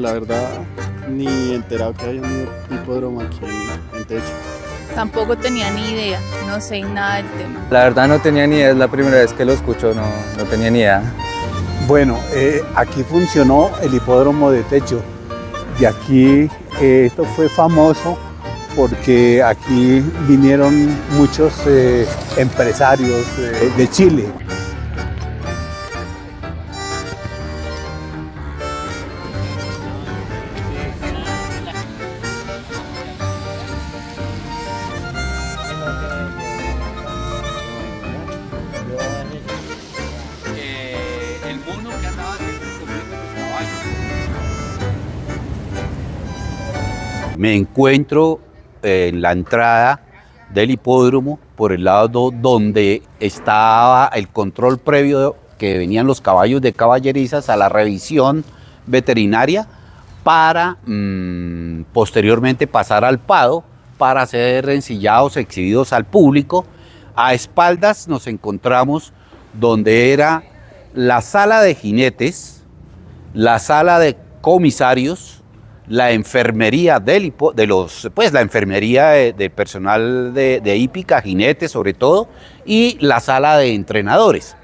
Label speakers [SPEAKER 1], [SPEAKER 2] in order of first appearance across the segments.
[SPEAKER 1] la verdad, ni enterado que hay un hipódromo aquí en Techo.
[SPEAKER 2] Tampoco tenía ni idea, no sé nada del tema.
[SPEAKER 3] La verdad no tenía ni idea, es la primera vez que lo escucho, no tenía ni idea.
[SPEAKER 4] Bueno, aquí funcionó el hipódromo de Techo y aquí esto fue famoso porque aquí vinieron muchos empresarios de Chile.
[SPEAKER 5] El mono que andaba comiendo los caballos. Me encuentro en la entrada del hipódromo por el lado donde estaba el control previo que venían los caballos de caballerizas a la revisión veterinaria para posteriormente pasar al pado para ser ensillados, exhibidos al público. A espaldas nos encontramos donde era la sala de jinetes, la sala de comisarios, la enfermería del personal de hípica, jinetes sobre todo, y la sala de entrenadores.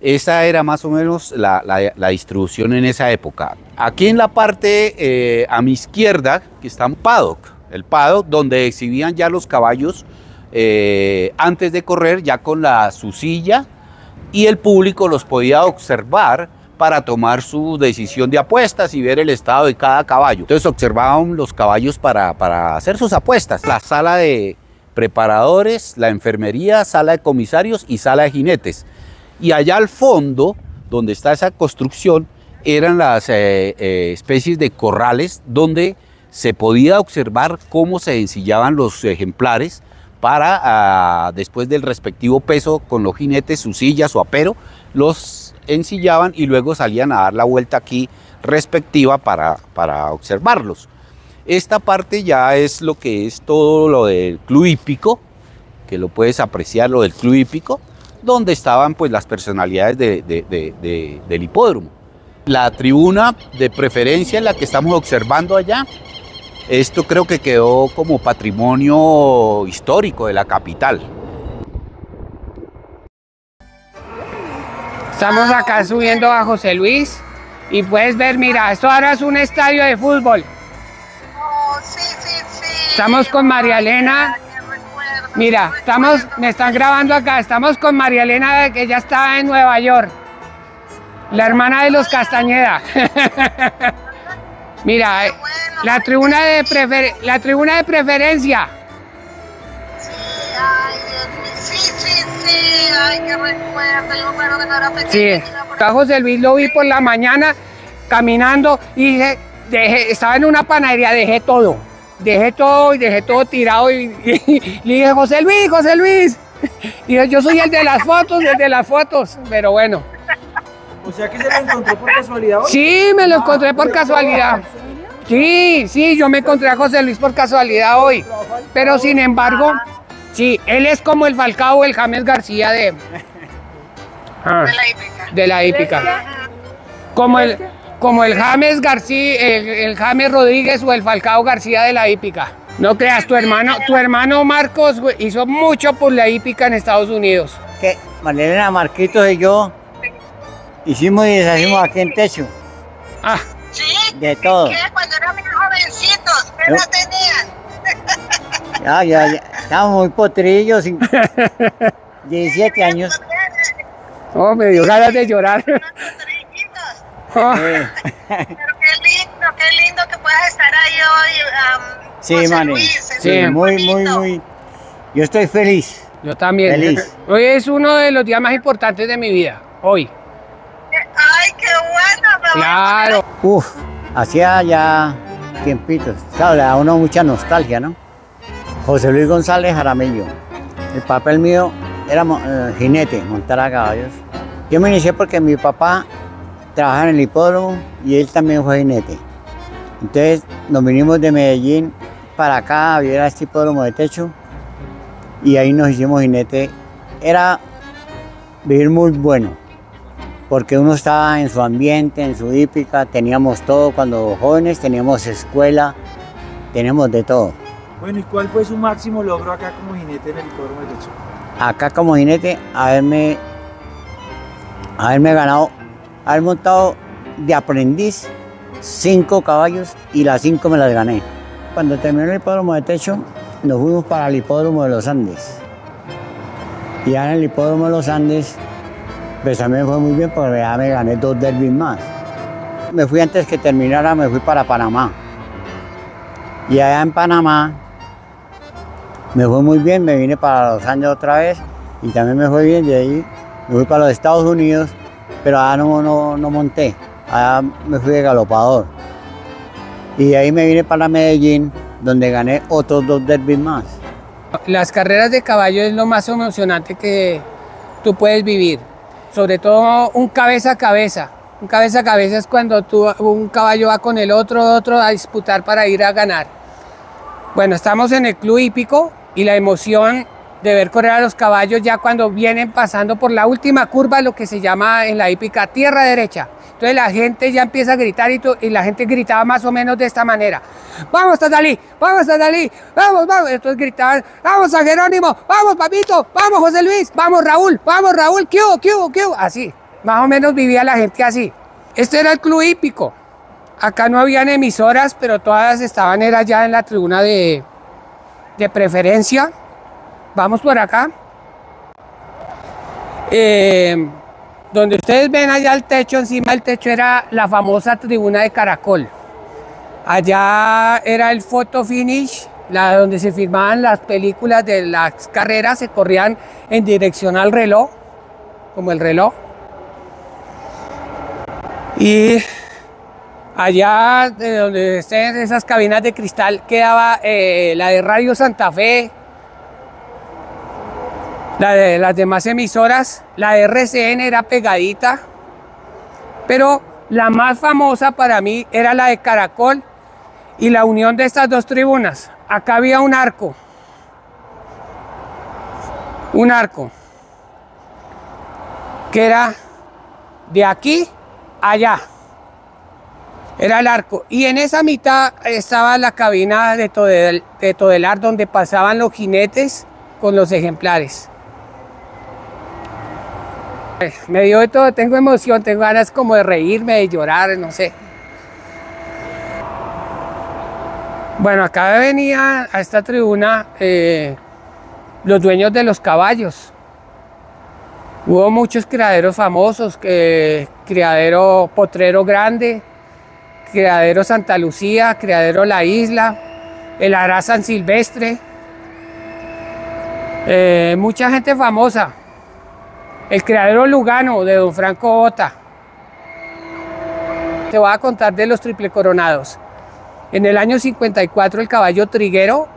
[SPEAKER 5] Esa era más o menos la distribución en esa época. Aquí en la parte a mi izquierda, que está el paddock donde exhibían ya los caballos antes de correr, ya con su silla, y el público los podía observar para tomar su decisión de apuestas y ver el estado de cada caballo. Entonces observaban los caballos para hacer sus apuestas. La sala de preparadores, la enfermería, sala de comisarios y sala de jinetes. Y allá al fondo, donde está esa construcción, eran las especies de corrales donde se podía observar cómo se ensillaban los ejemplares para, después del respectivo peso con los jinetes, su silla, su apero, los ensillaban y luego salían a dar la vuelta aquí respectiva para observarlos. Esta parte ya es lo que es todo lo del club hípico, que lo puedes apreciar, lo del club hípico, donde estaban pues las personalidades del hipódromo. La tribuna de preferencia es la que estamos observando allá. Esto creo que quedó como patrimonio histórico de la capital.
[SPEAKER 6] Estamos acá subiendo a José Luis y puedes ver, mira, esto ahora es un estadio de fútbol.
[SPEAKER 7] Oh, sí.
[SPEAKER 6] Estamos con María Elena. Mira, me están grabando acá, estamos con María Elena, que ella está en Nueva York, la hermana de los Castañeda. Mira, la tribuna de preferencia.
[SPEAKER 7] Sí, ay, qué recuerdo, yo me acuerdo que no era pequeña.
[SPEAKER 6] Sí, a José Luis lo vi por la mañana caminando y estaba en una panadería, dejé todo tirado y le dije, José Luis, y yo soy el de las fotos, pero bueno.
[SPEAKER 8] O sea que se lo encontró por casualidad hoy.
[SPEAKER 6] Sí, me lo encontré por casualidad. Sí, yo me encontré a José Luis por casualidad hoy, pero sin embargo, sí, él es como el Falcao o el James García de la hípica. Como el James García, el James Rodríguez o el Falcao García de la hípica. No creas, tu hermano Marcos hizo mucho por la hípica en Estados Unidos.
[SPEAKER 9] Que María Elena, Marquitos y yo hicimos y deshacimos aquí en Techo.
[SPEAKER 6] Ah.
[SPEAKER 7] ¿Sí?
[SPEAKER 9] De todo.
[SPEAKER 7] ¿Qué? Cuando eran bien jovencitos, ¿qué edad tenían?
[SPEAKER 9] Ya, estábamos muy potrillos, 17 años.
[SPEAKER 6] Oh, me dio ganas de llorar.
[SPEAKER 7] Oh. Pero qué lindo que puedas estar ahí hoy.
[SPEAKER 9] Sí, Mani.
[SPEAKER 7] Sí,
[SPEAKER 9] muy. Yo estoy feliz.
[SPEAKER 6] Yo también.
[SPEAKER 9] Feliz.
[SPEAKER 6] Hoy es uno de los días más importantes de mi vida. Hoy.
[SPEAKER 7] Ay, qué bueno.
[SPEAKER 6] Claro.
[SPEAKER 9] Hacía ya tiempitos. Claro, le da a uno mucha nostalgia, ¿no? José Luis González Jaramillo. El papel mío era jinete, montar a caballos. Yo me inicié porque mi papá trabajaba en el hipódromo y él también fue jinete. Entonces nos vinimos de Medellín para acá a vivir a este hipódromo de Techo y ahí nos hicimos jinete. Era vivir muy bueno, porque uno estaba en su ambiente, en su hípica, teníamos todo, cuando jóvenes teníamos escuela, teníamos de todo.
[SPEAKER 8] Bueno, ¿y cuál fue su máximo logro acá como jinete en el hipódromo de Techo?
[SPEAKER 9] Acá como jinete, haberme ganado, haber montado de aprendiz 5 caballos y las 5 me las gané. Cuando terminó el hipódromo de Techo, nos fuimos para el hipódromo de los Andes. Y ya en el hipódromo de los Andes, pues también fue muy bien porque ya me gané 2 derbis más. Me fui antes que terminara, me fui para Panamá. Y allá en Panamá me fue muy bien, me vine para los Andes otra vez y también me fue bien. De ahí me fui para los Estados Unidos, pero allá no monté, allá me fui de galopador. Y de ahí me vine para Medellín, donde gané otros 2 derbis más.
[SPEAKER 6] Las carreras de caballo es lo más emocionante que tú puedes vivir, sobre todo un cabeza a cabeza. Un cabeza a cabeza es cuando un caballo va con el otro a disputar para ir a ganar. Bueno, estamos en el club hípico y la emoción de ver correr a los caballos ya cuando vienen pasando por la última curva, lo que se llama en la hípica tierra derecha. Entonces la gente ya empieza a gritar y la gente gritaba más o menos de esta manera. ¡Vamos, Tadalí! ¡Vamos, Tadalí! ¡Vamos, vamos! Entonces gritaban, ¡vamos, San Jerónimo! ¡Vamos, Papito! ¡Vamos, José Luis! ¡Vamos, Raúl! ¡Vamos, Raúl! ¡Qué hubo, qué hubo, qué hubo! Así, más o menos vivía la gente así. Este era el club hípico. Acá no habían emisoras, pero todas estaban era ya en la tribuna de preferencia. Vamos por acá. Donde ustedes ven allá el techo, encima del techo era la famosa tribuna de caracol. Allá era el photo finish, donde se filmaban las películas de las carreras, se corrían en dirección al reloj, como el reloj. Y allá, de donde estén esas cabinas de cristal, quedaba la de Radio Santa Fe, la de las demás emisoras. La de RCN era pegadita, pero la más famosa para mí era la de Caracol y la unión de estas 2 tribunas. Acá había un arco, que era de aquí a allá, era el arco, y en esa mitad estaba la cabina de Todelar, donde pasaban los jinetes con los ejemplares. Me dio de todo, tengo emoción, tengo ganas como de reírme, de llorar, no sé. Bueno, acá venía a esta tribuna los dueños de los caballos. Hubo muchos criaderos famosos, criadero Potrero Grande, criadero Santa Lucía, criadero La Isla, el Ará San Silvestre. Mucha gente famosa. El criadero Lugano de don Franco Bota. Te voy a contar de los triple coronados. En el año 54 el caballo Triguero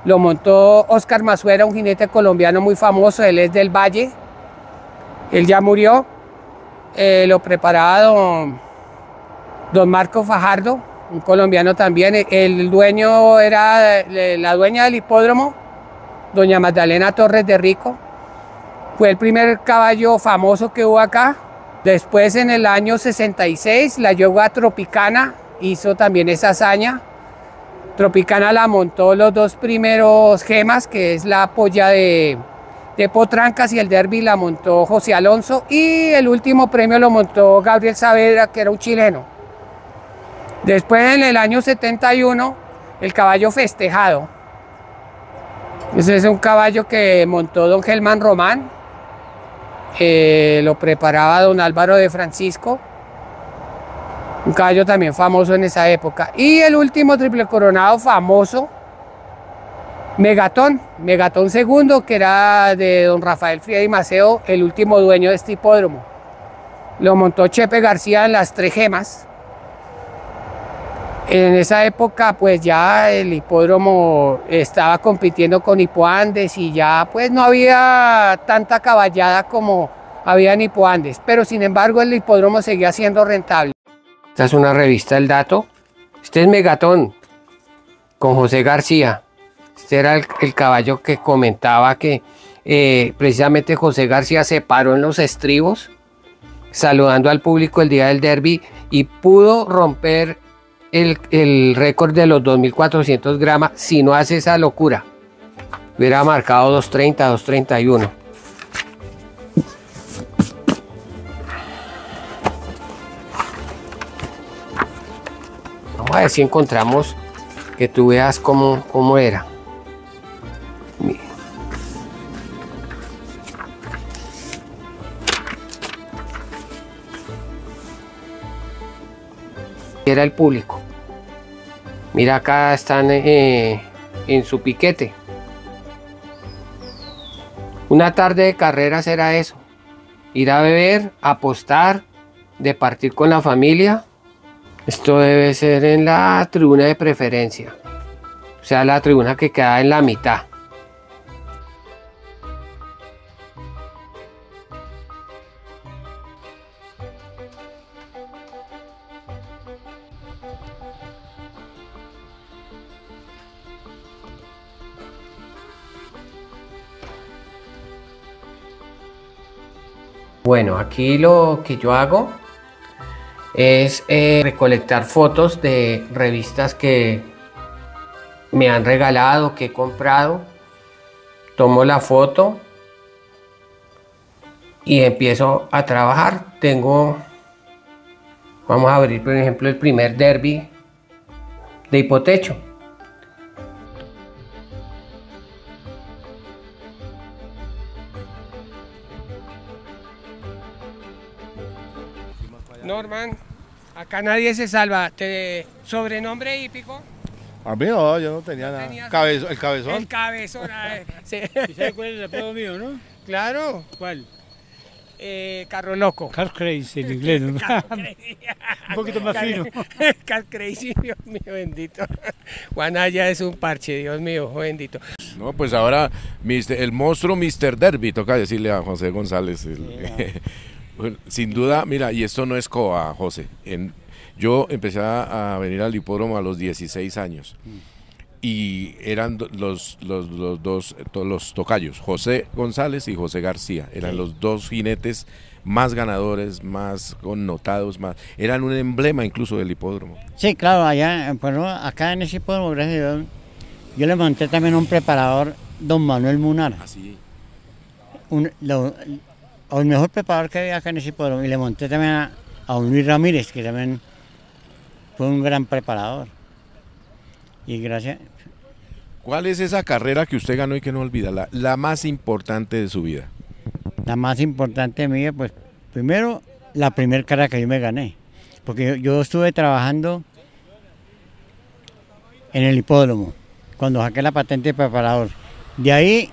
[SPEAKER 6] lo montó Óscar Mazuera, un jinete colombiano muy famoso, él es del Valle. Él ya murió. Lo preparaba don Marco Fajardo, un colombiano también. El dueño era la dueña del hipódromo, doña Magdalena Torres de Rico. Fue el primer caballo famoso que hubo acá. Después, en el año 66, la yegua Tropicana hizo también esa hazaña. Tropicana la montó los 2 primeros gemas, que es la polla de Potrancas, y el derby la montó José Alonso. Y el último premio lo montó Gabriel Saavedra, que era un chileno. Después, en el año 71, el caballo Festejado. Ese es un caballo que montó don Gelman Román. Lo preparaba don Álvaro de Francisco, un caballo también famoso en esa época. Y el último triple coronado famoso, Megatón II, que era de don Rafael Frieda y Maceo, el último dueño de este hipódromo. Lo montó Chepe García en las 3 gemas. En esa época pues ya el hipódromo estaba compitiendo con Hipoandes y ya pues no había tanta caballada como había en Hipoandes, pero sin embargo el hipódromo seguía siendo rentable. Esta es una revista El Dato. Este es Megatón con José García. Este era el caballo que comentaba que precisamente José García se paró en los estribos. saludando al público el día del derby y pudo romper el récord de los 2.400 gramos si no hace esa locura. Hubiera marcado 230, 231. Vamos a ver si encontramos que tú veas cómo era. Era el público. Mira, acá están en su piquete. Una tarde de carreras era eso. Ir a beber, apostar, departir con la familia. Esto debe ser en la tribuna de preferencia. O sea, la tribuna que queda en la mitad. Bueno, aquí lo que yo hago es recolectar fotos de revistas que me han regalado, que he comprado. Tomo la foto y empiezo a trabajar. Vamos a abrir por ejemplo el primer derby de hipotecho. Norman, acá nadie se salva. ¿Sobrenombre hípico?
[SPEAKER 10] A mí no, yo no tenía nada. El cabezón.
[SPEAKER 6] El cabezón, sí.
[SPEAKER 8] ¿Y sabe cuál es el apodo mío, no?
[SPEAKER 6] Claro.
[SPEAKER 8] ¿Cuál?
[SPEAKER 6] Carro loco.
[SPEAKER 8] Car Crazy, en inglés, ¿no? Un poquito más fino.
[SPEAKER 6] Car Crazy, Dios mío, bendito. Guanaya es un parche, Dios mío, bendito.
[SPEAKER 10] No, pues ahora el monstruo Mr. Derby, toca decirle a José González. Bueno, sin duda, mira, y esto no es coa, José. Yo empecé a venir al hipódromo a los 16 años y eran los tocayos, José González y José García. Eran los dos jinetes más ganadores, más connotados, eran un emblema incluso del hipódromo.
[SPEAKER 9] Sí, claro, acá en ese hipódromo, gracias a Dios, yo le monté también un preparador, don Manuel Munar.
[SPEAKER 10] Así.
[SPEAKER 9] El mejor preparador que había acá en ese hipódromo, y le monté también a don Luis Ramírez, que también fue un gran preparador. Y gracias.
[SPEAKER 10] ¿Cuál es esa carrera que usted ganó y que no olvida, la más importante de su vida?
[SPEAKER 9] La más importante de mi vida, pues primero la primera carrera que yo me gané, porque yo estuve trabajando en el hipódromo cuando saqué la patente de preparador. De ahí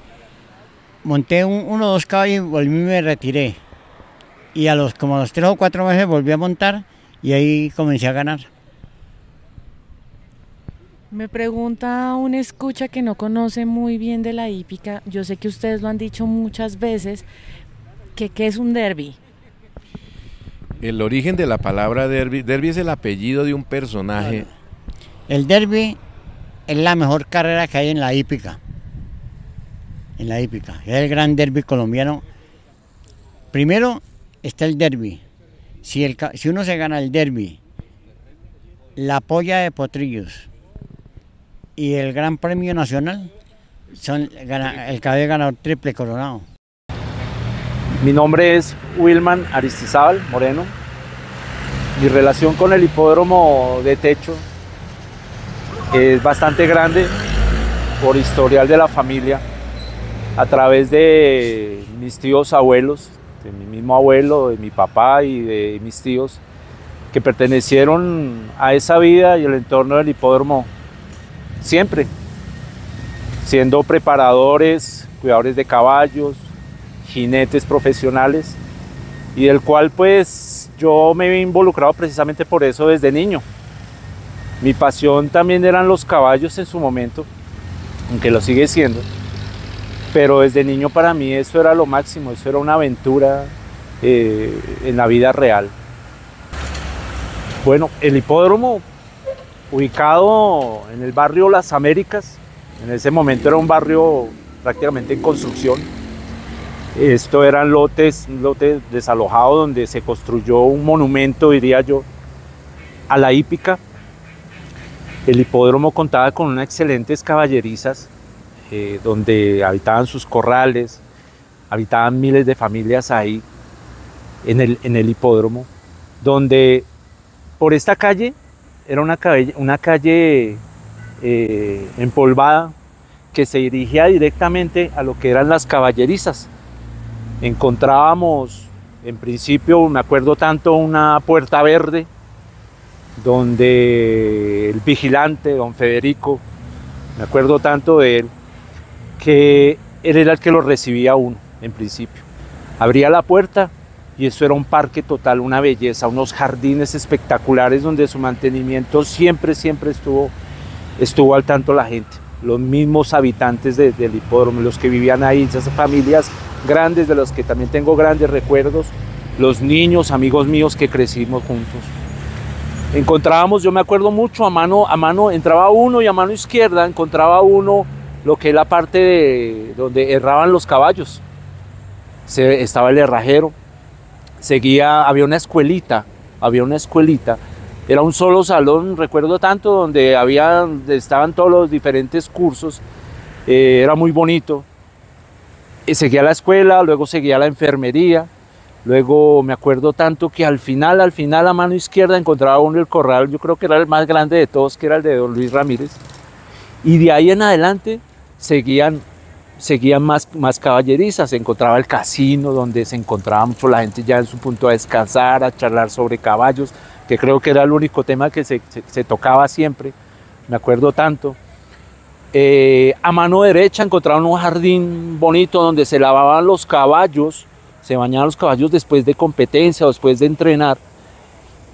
[SPEAKER 9] monté uno o dos caballos y volví y me retiré. Y como a los 3 o 4 meses volví a montar y ahí comencé a ganar.
[SPEAKER 11] Me pregunta un escucha que no conoce muy bien de la hípica. Yo sé que ustedes lo han dicho muchas veces, ¿qué es un derby?
[SPEAKER 10] El origen de la palabra derby es el apellido de un personaje.
[SPEAKER 9] El derby es la mejor carrera que hay en la hípica. Es el gran derby colombiano. Primero está el derby. Si uno se gana el derby, la polla de potrillos y el gran premio nacional, el caballo ganador triple coronado.
[SPEAKER 8] Mi nombre es Wilman Aristizábal Moreno. Mi relación con el hipódromo de techo es bastante grande por historial de la familia, a través de mis tíos abuelos, de mi mismo abuelo, de mi papá y de mis tíos, que pertenecieron a esa vida y el entorno del hipódromo siempre, siendo preparadores, cuidadores de caballos, jinetes profesionales, y del cual pues yo me he involucrado precisamente por eso desde niño. Mi pasión también eran los caballos en su momento, aunque lo sigue siendo, pero desde niño para mí eso era lo máximo, eso era una aventura en la vida real. Bueno, el hipódromo, ubicado en el barrio Las Américas, en ese momento era un barrio prácticamente en construcción, Esto eran lotes, un lote desalojado donde se construyó un monumento, diría yo, a la hípica. El hipódromo contaba con unas excelentes caballerizas donde habitaban sus corrales, habitaban miles de familias ahí en el hipódromo, donde por esta calle era una calle empolvada que se dirigía directamente a lo que eran las caballerizas. Encontrábamos, en principio, me acuerdo tanto, una puerta verde donde el vigilante, don Federico, me acuerdo tanto de él, que él era el que lo recibía a uno, en principio. Abría la puerta y eso era un parque total, una belleza, unos jardines espectaculares donde su mantenimiento siempre estuvo al tanto la gente, los mismos habitantes del hipódromo, los que vivían ahí, esas familias grandes de los que también tengo grandes recuerdos, los niños, amigos míos que crecimos juntos. Encontrábamos, yo me acuerdo mucho, a mano entraba uno y a mano izquierda encontraba uno lo que es la parte de donde herraban los caballos. Estaba el herrajero, había una escuelita, era un solo salón, recuerdo tanto, donde estaban todos los diferentes cursos, era muy bonito. Seguía la escuela, luego seguía la enfermería, luego me acuerdo tanto que al final a mano izquierda encontraba uno el corral, yo creo que era el más grande de todos, que era el de don Luis Ramírez, y de ahí en adelante seguían más caballerizas. Se encontraba el casino, donde se encontraba mucho la gente ya en su punto a descansar, a charlar sobre caballos, que creo que era el único tema que se tocaba siempre, me acuerdo tanto. A mano derecha encontraban un jardín bonito donde se lavaban los caballos, se bañaban los caballos después de competencia o después de entrenar,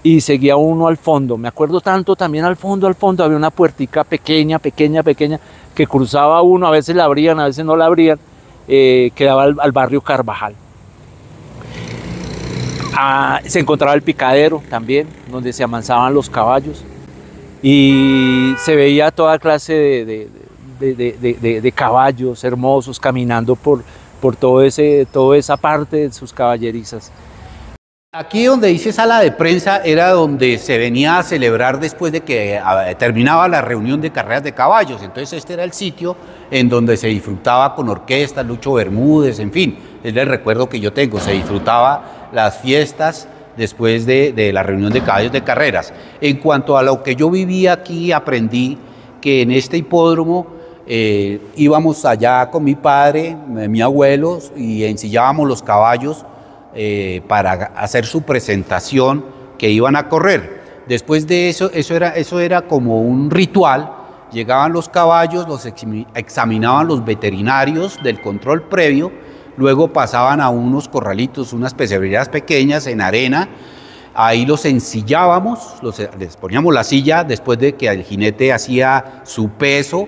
[SPEAKER 8] y seguía uno al fondo. Me acuerdo tanto también al fondo había una puertica pequeña, que cruzaba uno, a veces la abrían, a veces no la abrían, que daba al barrio Carvajal. Se encontraba el picadero también, donde se amansaban los caballos, y se veía toda clase de caballos hermosos caminando por toda esa parte de sus caballerizas.
[SPEAKER 5] Aquí donde dice sala de prensa era donde se venía a celebrar después de que terminaba la reunión de carreras de caballos. Entonces este era el sitio en donde se disfrutaba con orquesta, Lucho Bermúdez, en fin, es el recuerdo que yo tengo. Se disfrutaba las fiestas después de la reunión de caballos de carreras. En cuanto a lo que yo vivía aquí, aprendí que en este hipódromo íbamos allá con mi padre, mi abuelo, y ensillábamos los caballos para hacer su presentación que iban a correr. Después de eso era como un ritual. Llegaban los caballos, los examinaban los veterinarios del control previo, luego pasaban a unos corralitos, unas pesebrerías pequeñas en arena, ahí los ensillábamos, les poníamos la silla después de que el jinete hacía su peso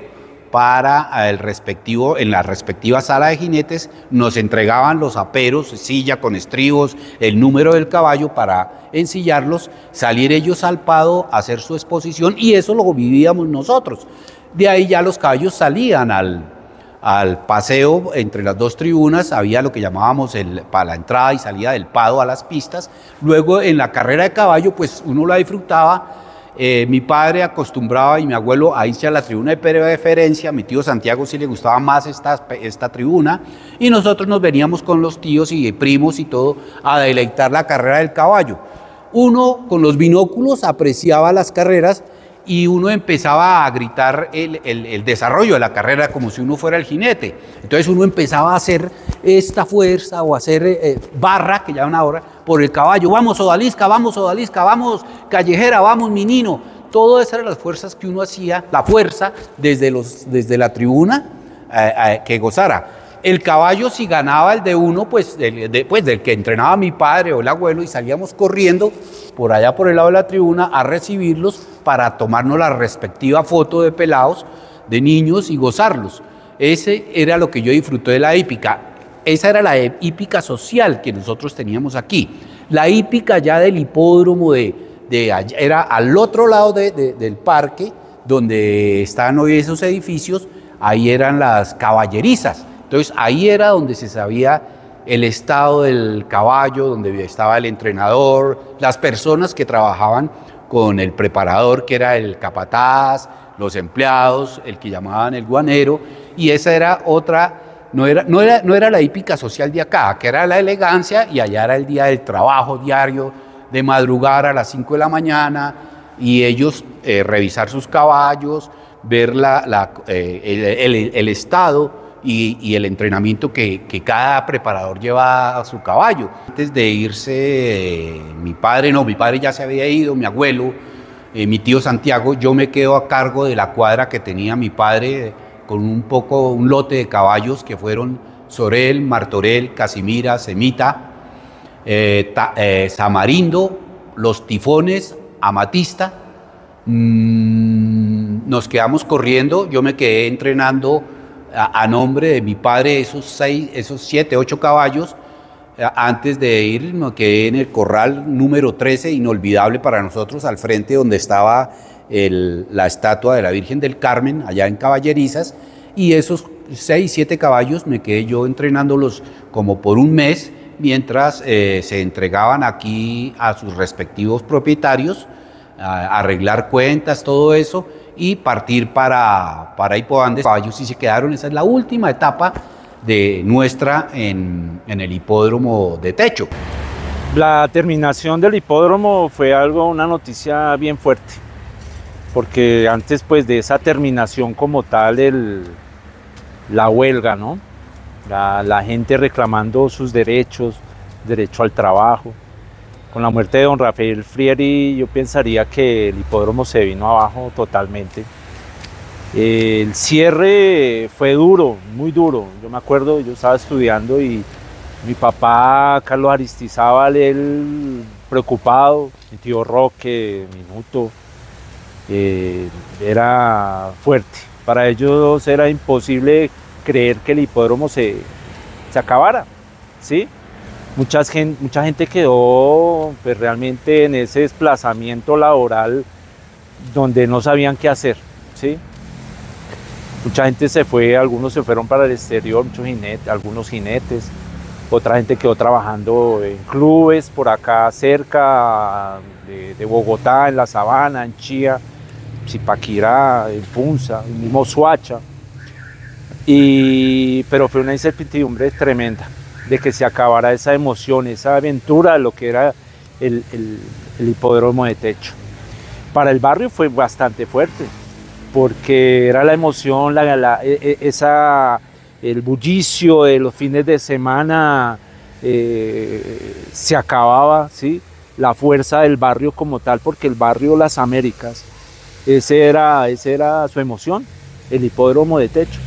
[SPEAKER 5] para en la respectiva sala de jinetes, nos entregaban los aperos, silla con estribos, el número del caballo para ensillarlos, salir ellos al pado, hacer su exposición, y eso lo vivíamos nosotros. De ahí ya los caballos salían al paseo entre las dos tribunas, había lo que llamábamos para la entrada y salida del pado a las pistas. Luego en la carrera de caballo pues uno la disfrutaba. Mi padre acostumbraba y mi abuelo a irse a la tribuna de preferencia. A mi tío Santiago sí le gustaba más esta tribuna, y nosotros nos veníamos con los tíos y primos y todo a deleitar la carrera del caballo. Uno con los binóculos apreciaba las carreras y uno empezaba a gritar el desarrollo de la carrera como si uno fuera el jinete. Entonces uno empezaba a hacer esta fuerza o a hacer barra, que llaman ahora, por el caballo. Vamos odalisca, vamos callejera, vamos menino. Todas esas eran las fuerzas que uno hacía, la fuerza desde la tribuna que gozara. El caballo, si ganaba el de uno, pues del que entrenaba mi padre o el abuelo, y salíamos corriendo por allá por el lado de la tribuna a recibirlos para tomarnos la respectiva foto de pelados, de niños, y gozarlos. Ese era lo que yo disfruté de la hípica. Esa era la hípica social que nosotros teníamos aquí. La hípica ya del hipódromo era al otro lado del parque, donde estaban hoy esos edificios, ahí eran las caballerizas. Entonces ahí era donde se sabía el estado del caballo, donde estaba el entrenador, las personas que trabajaban con el preparador, que era el capataz, los empleados, el que llamaban el guanero, y esa era otra, no era la hípica social de acá, que era la elegancia, y allá era el día del trabajo diario, de madrugar a las 5 de la mañana, y ellos revisar sus caballos, ver el estado y el entrenamiento que cada preparador lleva a su caballo. Antes de irse, mi padre ya se había ido, mi abuelo, mi tío Santiago, yo me quedo a cargo de la cuadra que tenía mi padre con un lote de caballos que fueron Sorel, Martorell, Casimira, Semita, Samarindo, Los Tifones, Amatista. Nos quedamos corriendo, yo me quedé entrenando a nombre de mi padre esos 7, 8 caballos. Antes de ir me quedé en el corral número 13, inolvidable para nosotros, al frente donde estaba la estatua de la Virgen del Carmen, allá en Caballerizas, y esos 6, 7 caballos me quedé yo entrenándolos como por un mes, mientras se entregaban aquí a sus respectivos propietarios, a arreglar cuentas, todo eso, y partir para Hipódromo. Caballos sí se quedaron. Esa es la última etapa de nuestra en el hipódromo de Techo.
[SPEAKER 8] La terminación del hipódromo fue una noticia bien fuerte, porque antes pues de esa terminación como tal, la huelga, ¿no? La gente reclamando sus derechos, derecho al trabajo. Con la muerte de don Rafael Frieri, yo pensaría que el hipódromo se vino abajo totalmente. El cierre fue duro, muy duro. Yo me acuerdo, yo estaba estudiando y mi papá, Carlos Aristizábal, él preocupado, mi tío Roque, Minuto, era fuerte. Para ellos era imposible creer que el hipódromo se acabara, ¿sí? Mucha gente quedó pues, realmente en ese desplazamiento laboral donde no sabían qué hacer, ¿sí? Mucha gente se fue, algunos se fueron para el exterior, algunos jinetes, otra gente quedó trabajando en clubes por acá cerca de Bogotá, en La Sabana, en Chía, Zipaquirá, en Funza, el mismo Soacha, pero fue una incertidumbre tremenda de que se acabara esa emoción, esa aventura de lo que era el hipódromo de Techo. Para el barrio fue bastante fuerte, porque era la emoción, el bullicio de los fines de semana, se acababa, ¿sí? La fuerza del barrio como tal, porque el barrio Las Américas, ese era su emoción, el hipódromo de Techo.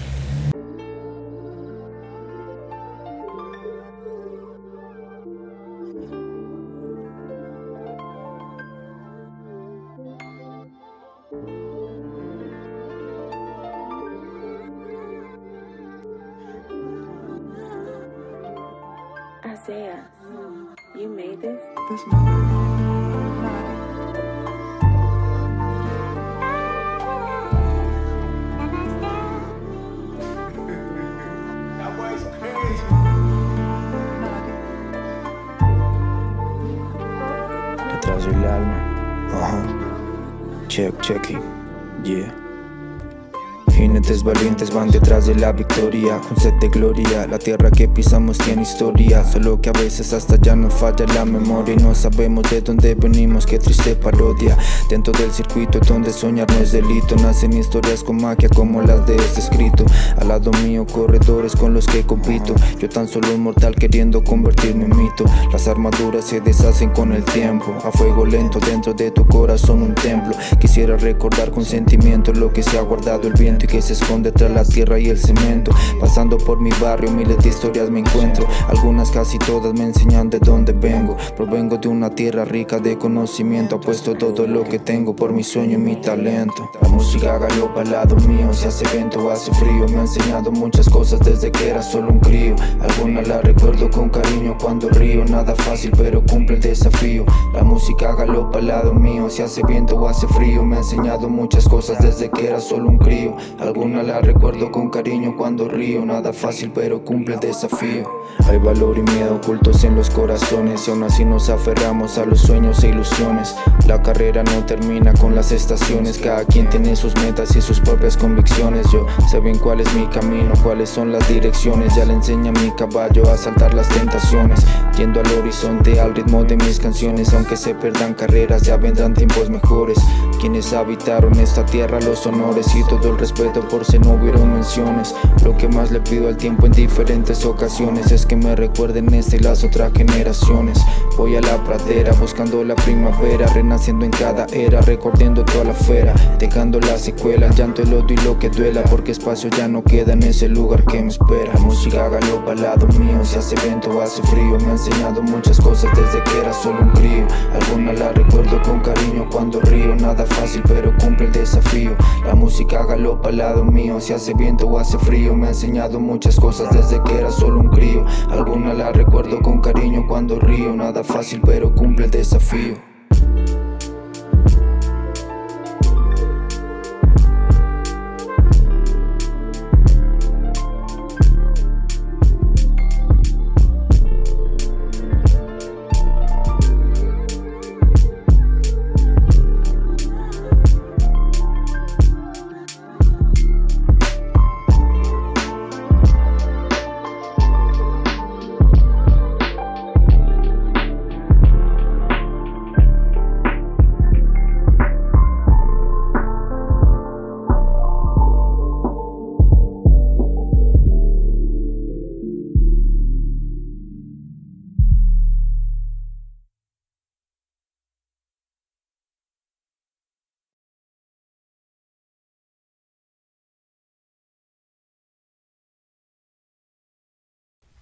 [SPEAKER 12] Isaiah, you made this?
[SPEAKER 13] Detrás del alma, ajá, checking, yeah. Jinetes valientes van detrás de la victoria, con sed de gloria. La tierra que pisamos tiene historia, solo que a veces hasta ya nos falla la memoria y no sabemos de dónde venimos, qué triste parodia. Dentro del circuito donde soñar no es delito, nacen historias con magia como las de este escrito. Al lado mío corredores con los que compito, yo tan solo un mortal queriendo convertirme en mito. Las armaduras se deshacen con el tiempo, a fuego lento dentro de tu corazón un templo. Quisiera recordar con sentimiento lo que se ha guardado el viento y que se esconde tras la tierra y el cemento. Pasando por mi barrio miles de historias me encuentro, algunas casi todas me enseñan de dónde vengo. Provengo de una tierra rica de conocimiento, apuesto todo lo que tengo por mi sueño y mi talento. La música galopa al lado mío, si hace viento o hace frío, me ha enseñado muchas cosas desde que era solo un crío. Algunas las recuerdo con cariño cuando río, nada fácil pero cumple el desafío. La música galopa al lado mío, si hace viento o hace frío, me ha enseñado muchas cosas desde que era solo un crío. Alguna la recuerdo con cariño cuando río. Nada fácil pero cumple el desafío. Hay valor y miedo ocultos en los corazones y aún así nos aferramos a los sueños e ilusiones. La carrera no termina con las estaciones. Cada quien tiene sus metas y sus propias convicciones. Yo sé bien cuál es mi camino, cuáles son las direcciones. Ya le enseña a mi caballo a saltar las tentaciones, yendo al horizonte al ritmo de mis canciones. Aunque se pierdan carreras, ya vendrán tiempos mejores. Quienes habitaron esta tierra, los honores y todo el respeto por si no hubieron menciones. Lo que más le pido al tiempo en diferentes ocasiones es que me recuerden este y las otras generaciones. Voy a la pradera buscando la primavera, renaciendo en cada era, recorriendo toda la fera, dejando la secuela, el llanto, el odio y lo que duela, porque espacio ya no queda en ese lugar que me espera. La música galopa al lado mío, si hace viento o hace frío, me ha enseñado muchas cosas desde que era solo un crío. Alguna la recuerdo con cariño cuando río. Nada fácil pero cumple el desafío. La música galopa al lado mío, si hace viento o hace frío, me ha enseñado muchas cosas desde que era solo un crío. Alguna la recuerdo con cariño cuando río. Nada fácil pero cumple el desafío.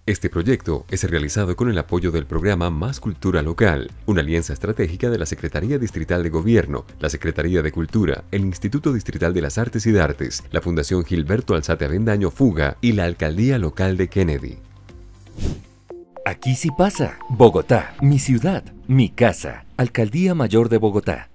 [SPEAKER 14] Este proyecto es realizado con el apoyo del programa Más Cultura Local, una alianza estratégica de la Secretaría Distrital de Gobierno, la Secretaría de Cultura, el Instituto Distrital de las Artes y Artes, la Fundación Gilberto Alzate Avendaño Fuga y la Alcaldía Local de Kennedy.
[SPEAKER 15] Aquí sí pasa. Bogotá, mi ciudad, mi casa. Alcaldía Mayor de Bogotá.